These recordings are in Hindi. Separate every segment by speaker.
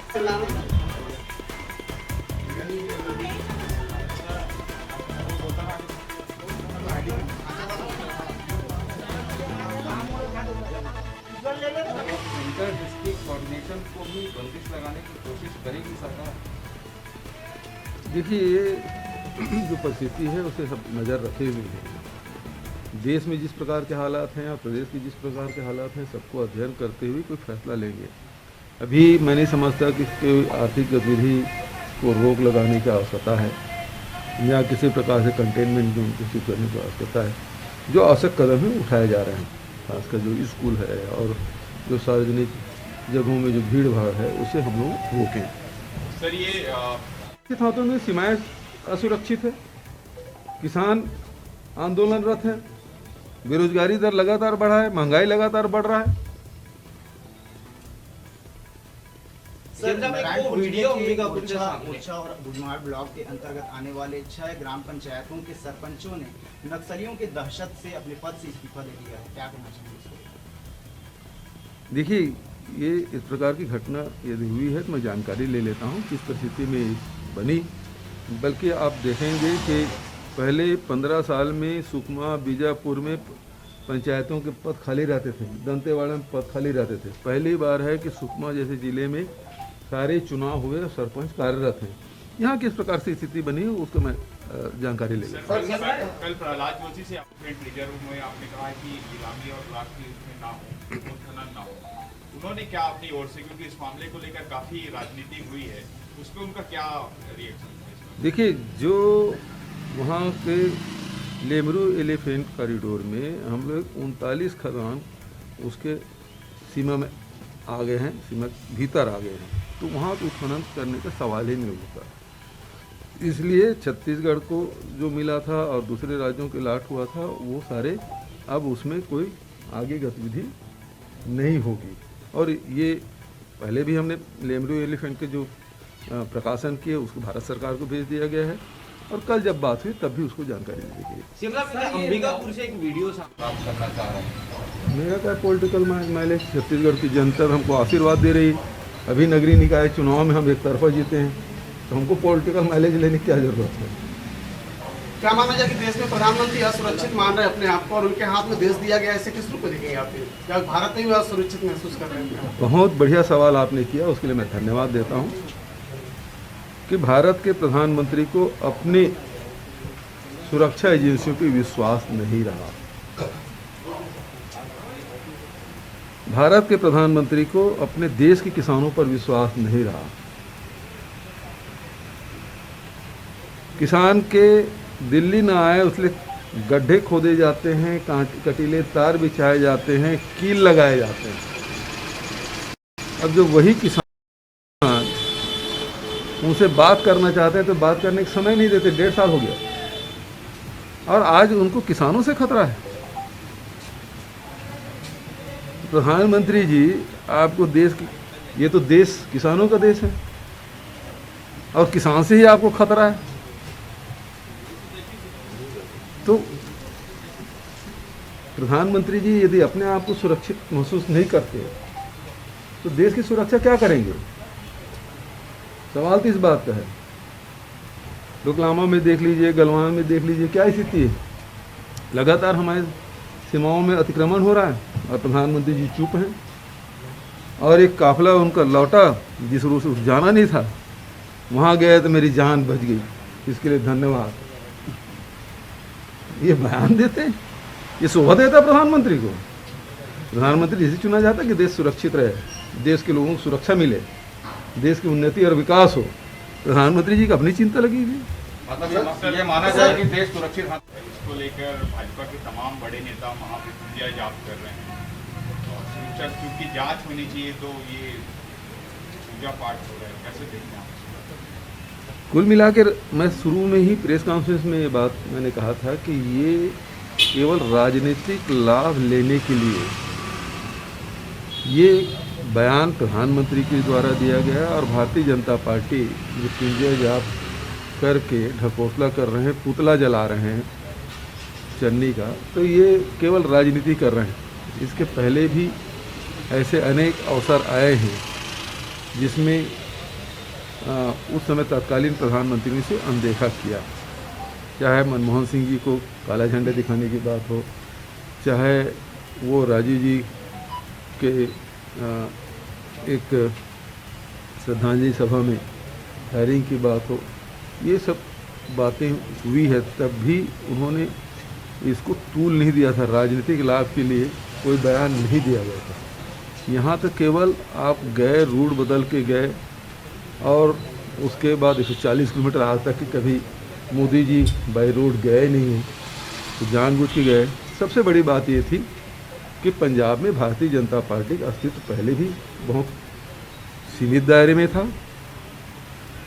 Speaker 1: इंटर डिस्ट्रिक्ट कोऑर्डिनेशन को भी बंदिश लगाने की कोशिश करेगी सरकार?
Speaker 2: देखिए, ये जो परिस्थिति है उसे सब नज़र रखे हुए हैं। देश में जिस प्रकार के हालात हैं और प्रदेश के जिस प्रकार के हालात हैं, सबको अध्ययन करते हुए कोई फैसला लेंगे। अभी मैं नहीं समझता कि कोई आर्थिक गतिविधि को रोक लगाने की आवश्यकता है या किसी प्रकार से कंटेनमेंट जोन को शुरू करने की आवश्यकता है। जो आवश्यक कदम हैं उठाए जा रहे हैं, खासकर जो स्कूल है और जो सार्वजनिक जगहों में जो भीड़ भाड़ है उसे हम लोग रोकें।
Speaker 1: सर, ये
Speaker 2: हाथों में सीमाएं असुरक्षित है, किसान आंदोलनरत है, बेरोजगारी दर लगातार बढ़ा है, महंगाई लगातार बढ़ रहा है।
Speaker 3: सर, जब वो वीडियो ओरछा और बुधवार ब्लॉक के अंतर्गत आने वाले 6 ग्राम पंचायतों के सरपंचों ने नक्सलियों की दहशत से अपने पद से इस्तीफा दे दिया है, क्या कहना चाहिए?
Speaker 2: देखिए, ये इस प्रकार की घटना यदि हुई है तो मैं जानकारी ले लेता हूँ किस परिस्थिति में बनी। बल्कि आप देखेंगे कि पहले 15 साल में सुकमा बीजापुर में पंचायतों के पद खाली रहते थे, दंतेवाड़ा में पद खाली रहते थे। पहली बार है कि सुकमा जैसे ज़िले में सारे चुनाव हुए और सरपंच कार्यरत हैं। यहाँ किस प्रकार से स्थिति बनी है उसको मैं जानकारी ले लेता हूँ।
Speaker 1: कल प्रहलाद जोशी से रिजर्व में आपने कहा कि नीलामी और ब्लॉक की इसमें ना हो, उत्खनन ना हो, उन्होंने क्या अपनी ओर से, क्योंकि इस मामले को लेकर काफ़ी राजनीति हुई है, उस पर उनका क्या रिएक्शन है?
Speaker 2: देखिए, जो वहाँ के लेमरू एलिफेंट कॉरिडोर में हम लोग 39 खदान उसके सीमा में आ गए हैं, सीमा भीतर आ गए हैं, तो वहाँ तो उत्खनन करने का सवाल ही नहीं होता। इसलिए छत्तीसगढ़ को जो मिला था और दूसरे राज्यों के लाट हुआ था वो सारे अब उसमें कोई आगे गतिविधि नहीं होगी। और ये पहले भी हमने लेमरू एलिफेंट के जो प्रकाशन किए उसको भारत सरकार को भेज दिया गया है और कल जब बात हुई तब भी उसको जानकारी दी गई।
Speaker 3: अंबिकापुर से एक वीडियो
Speaker 1: प्राप्त करना चाह रहे हैं।
Speaker 2: मेरा क्या पॉलिटिकल माइलेज, छत्तीसगढ़ की जनता हमको आशीर्वाद दे रही। अभी नगरीय निकाय चुनाव में हम एक तरफा जीते हैं, तो हमको पॉलिटिकल माइलेज लेने की क्या जरूरत है?
Speaker 4: क्या माना जाए कि देश में प्रधानमंत्री असुरक्षित मान रहे हैं अपने आप को और उनके हाथ में देश दिया गया, ऐसे किस रूप में देखेंगे आप? क्या भारत में भी असुरक्षित महसूस कर रहे हैं?
Speaker 2: बहुत बढ़िया सवाल आपने किया, उसके लिए मैं धन्यवाद देता हूँ कि भारत के प्रधानमंत्री को अपनी सुरक्षा एजेंसियों पर विश्वास नहीं रहा। भारत के प्रधानमंत्री को अपने देश के किसानों पर विश्वास नहीं रहा। किसान के दिल्ली न आए उसलिए गड्ढे खोदे जाते हैं, कटीले तार बिछाए जाते हैं, कील लगाए जाते हैं। अब जो वही किसान उनसे बात करना चाहते हैं तो बात करने का समय नहीं देते। 1.5 साल हो गया और आज उनको किसानों से खतरा है। प्रधानमंत्री जी, आपको देश की, ये तो देश किसानों का देश है और किसान से ही आपको खतरा है। तो प्रधानमंत्री जी यदि अपने आप को सुरक्षित महसूस नहीं करते तो देश की सुरक्षा क्या करेंगे? सवाल तो इस बात का है। डोकलामा में देख लीजिए, गलवान में देख लीजिए, क्या स्थिति है। लगातार हमारे सीमाओं में अतिक्रमण हो रहा है और प्रधानमंत्री जी चुप हैं। और एक काफिला उनका लौटा जिस रूप से जाना नहीं था, वहाँ गए तो मेरी जान बच गई, इसके लिए धन्यवाद। ये बयान देते हैं, ये शोभा देता प्रधानमंत्री को। प्रधानमंत्री इसे चुना जाता है कि देश सुरक्षित रहे, देश के लोगों को सुरक्षा मिले, देश की उन्नति और विकास हो। प्रधानमंत्री जी की अपनी चिंता लगी हुई।
Speaker 1: मतलब ये माना जाए कि देश सुरक्षित है। इसको लेकर भाजपा के तमाम बड़े नेता महामृत्युंजय जाप कर रहे हैं और क्योंकि जांच होनी चाहिए तो ये पूजा पाठ हो रहा है, कैसे देखते हैं आप?
Speaker 2: कुल मिलाकर मैं शुरू में ही प्रेस कॉन्फ्रेंस में ये बात मैंने कहा था कि ये केवल राजनीतिक लाभ लेने के लिए ये बयान प्रधानमंत्री के द्वारा दिया गया और भारतीय जनता पार्टी मृत्युंजय जाप करके ढकोसला कर रहे हैं, पुतला जला रहे हैं चन्नी का, तो ये केवल राजनीति कर रहे हैं। इसके पहले भी ऐसे अनेक अवसर आए हैं जिसमें उस समय तत्कालीन प्रधानमंत्री ने इसे अनदेखा किया। चाहे मनमोहन सिंह जी को काला झंडा दिखाने की बात हो, चाहे वो राजीव जी के एक श्रद्धांजलि सभा में फायरिंग की बात हो, ये सब बातें हुई है, तब भी उन्होंने इसको तूल नहीं दिया था। राजनीतिक लाभ के लिए कोई बयान नहीं दिया गया था। यहाँ तक केवल आप गए, रूट बदल के गए और उसके बाद 140 किलोमीटर आज तक कि कभी मोदी जी बाई रोड गए नहीं हैं, तो जानबूझ के गए। सबसे बड़ी बात ये थी कि पंजाब में भारतीय जनता पार्टी का अस्तित्व पहले भी बहुत सीमित दायरे में था।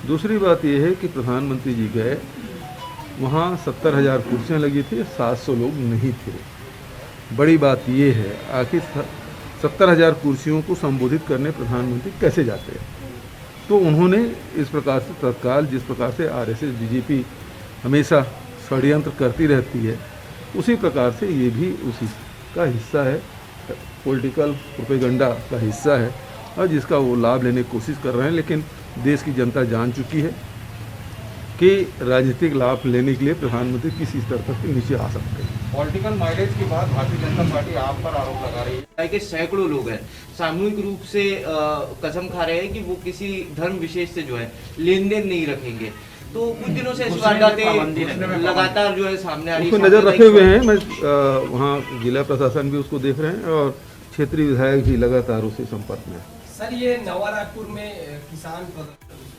Speaker 2: दूसरी बात यह है कि प्रधानमंत्री जी गए, वहाँ 70,000 कुर्सियाँ लगी थी, 700 लोग नहीं थे। बड़ी बात यह है आखिर 70,000 कुर्सियों को संबोधित करने प्रधानमंत्री कैसे जाते हैं। तो उन्होंने इस प्रकार से तत्काल, जिस प्रकार से आरएसएस बीजेपी हमेशा षड्यंत्र करती रहती है, उसी प्रकार से ये भी उसी का हिस्सा है, पॉलिटिकल प्रोपेगेंडा का हिस्सा है, और जिसका वो लाभ लेने की कोशिश कर रहे हैं। लेकिन देश की जनता जान चुकी है कि राजनीतिक लाभ लेने के लिए प्रधानमंत्री किसी स्तर तक नीचे आ सकते हैं।
Speaker 1: पॉलिटिकल माइलेज के बाद भारतीय जनता पार्टी आप पर आरोप लगा रही है
Speaker 5: कि सैकड़ों लोग हैं सामूहिक रूप से कसम खा रहे हैं कि वो किसी धर्म विशेष से जो है लेन देन नहीं रखेंगे। तो कुछ दिनों से वारदातें लगातार जो है सामने आ रही है।
Speaker 2: उसको नजर रखे हुए हैं। मैं वहाँ जिला प्रशासन भी उसको देख रहे हैं और क्षेत्रीय विधायक भी लगातार उससे संपर्क में।
Speaker 6: सर, ये नवा रायपुर में किसान उस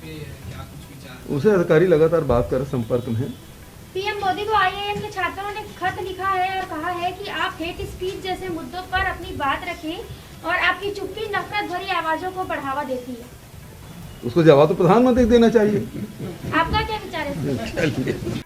Speaker 6: पे क्या कुछ विचार?
Speaker 2: उसे अधिकारी लगातार बात कर संपर्क में है।
Speaker 7: पीएम मोदी को आईआईएम के छात्रों ने खत लिखा है और कहा है कि आप हेट स्पीच जैसे मुद्दों पर अपनी बात रखें और आपकी चुप्पी नफरत भरी आवाजों को बढ़ावा देती है।
Speaker 2: उसको जवाब तो प्रधानमंत्री देना चाहिए।
Speaker 7: आपका क्या विचार है?